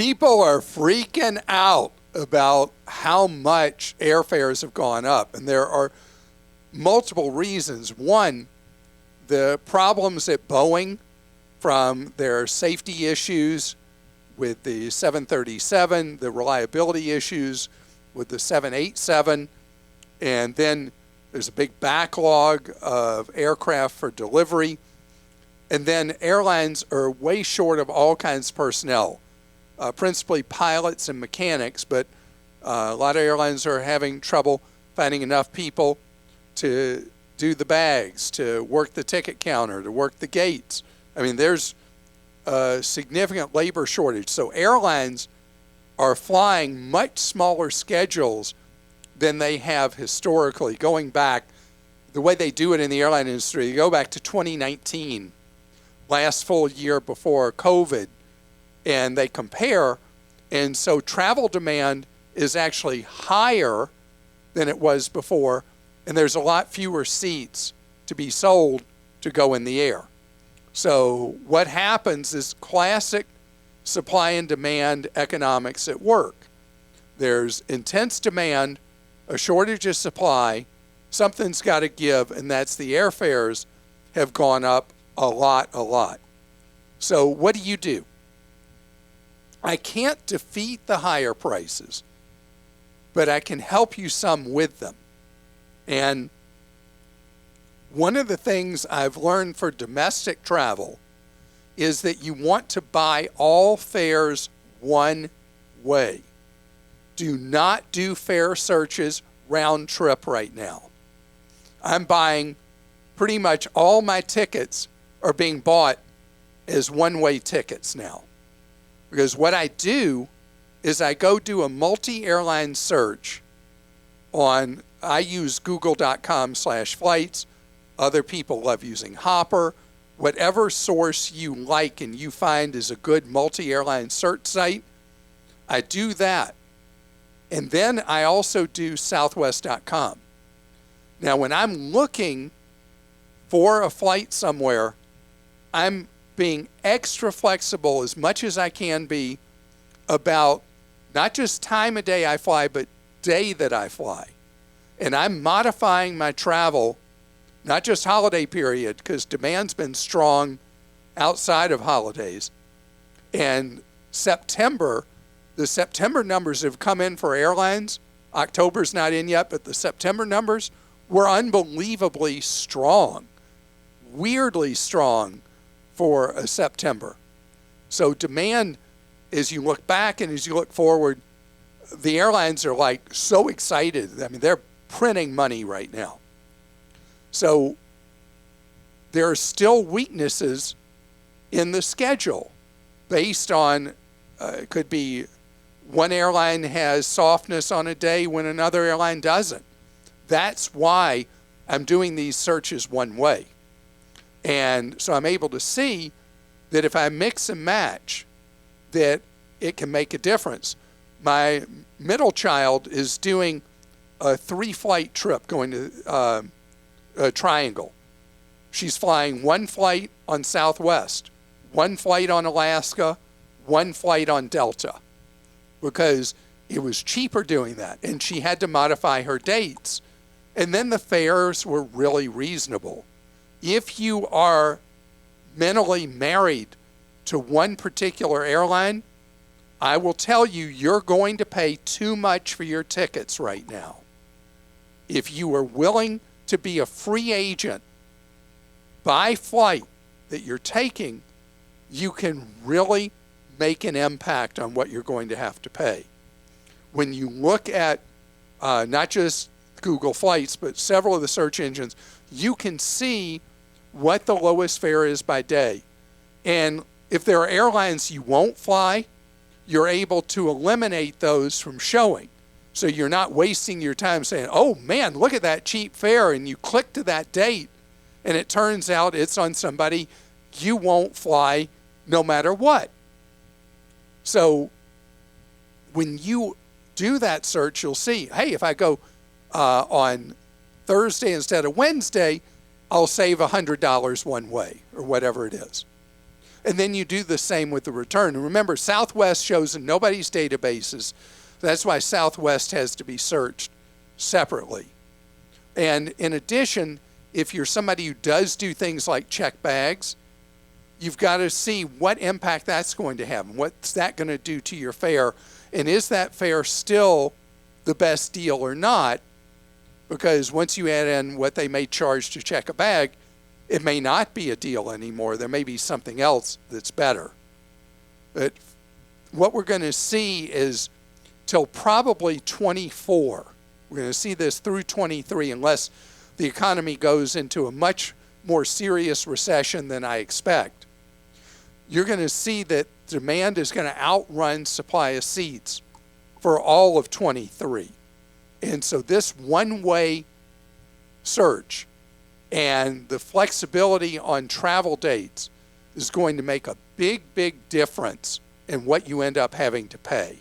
People are freaking out about how much airfares have gone up, and there are multiple reasons. One, the problems at Boeing from their safety issues with the 737, the reliability issues with the 787, and then there's a big backlog of aircraft for delivery. And then airlines are way short of all kinds of personnel, principally pilots and mechanics, but a lot of airlines are having trouble finding enough people to do the bags, to work the ticket counter, to work the gates. I mean, there's a significant labor shortage. So airlines are flying much smaller schedules than they have historically. Going back, the way they do it in the airline industry, you go back to 2019, last full year before COVID, and they compare. And so travel demand is actually higher than it was before, and there's a lot fewer seats to be sold to go in the air. So what happens is classic supply and demand economics at work. There's intense demand, a shortage of supply, something's got to give, and that's the airfares have gone up a lot. So what do? I can't defeat the higher prices, but I can help you some with them. And one of the things I've learned for domestic travel is that you want to buy all fares one way. Do not do fare searches round trip right now. I'm buying pretty much all my tickets are being bought as one-way tickets now. Because what I do is I go do a multi-airline search on, I use google.com/flights. Other people love using Hopper. Whatever source you like and you find is a good multi-airline search site, I do that. And then I also do southwest.com. Now, when I'm looking for a flight somewhere, I'm being extra flexible as much as I can be about not just time of day I fly, but day that I fly. And I'm modifying my travel, not just holiday period, because demand's been strong outside of holidays. And September, the September numbers have come in for airlines. October's not in yet, but the September numbers were unbelievably strong, weirdly strong for a September. So demand, as you look back and as you look forward, the airlines are like so excited. I mean, they're printing money right now. So there are still weaknesses in the schedule based on, it could be one airline has softness on a day when another airline doesn't. That's why I'm doing these searches one way. And so I'm able to see that if I mix and match, that it can make a difference. My middle child is doing a 3-flight trip going to a Triangle. She's flying one flight on Southwest, one flight on Alaska, one flight on Delta, because it was cheaper doing that. And she had to modify her dates. And then the fares were really reasonable. If you are mentally married to one particular airline, I will tell you, you're going to pay too much for your tickets right now. If you are willing to be a free agent by flight that you're taking, you can really make an impact on what you're going to have to pay. When you look at not just Google Flights, but several of the search engines, you can see what the lowest fare is by day. And if there are airlines you won't fly, you're able to eliminate those from showing. So you're not wasting your time saying, oh man, look at that cheap fare, and you click to that date, and it turns out it's on somebody you won't fly no matter what. So when you do that search, you'll see, hey, if I go on Thursday instead of Wednesday, I'll save $100 one way, or whatever it is. And then you do the same with the return. And remember, Southwest shows in nobody's databases. That's why Southwest has to be searched separately. And in addition, if you're somebody who does do things like check bags, you've got to see what impact that's going to have. And what's that going to do to your fare? And is that fare still the best deal or not? Because once you add in what they may charge to check a bag, it may not be a deal anymore. There may be something else that's better. But what we're going to see is till probably 24. We're going to see this through 23 unless the economy goes into a much more serious recession than I expect. You're going to see that demand is going to outrun supply of seats for all of 23. And so this one-way search and the flexibility on travel dates is going to make a big, big difference in what you end up having to pay.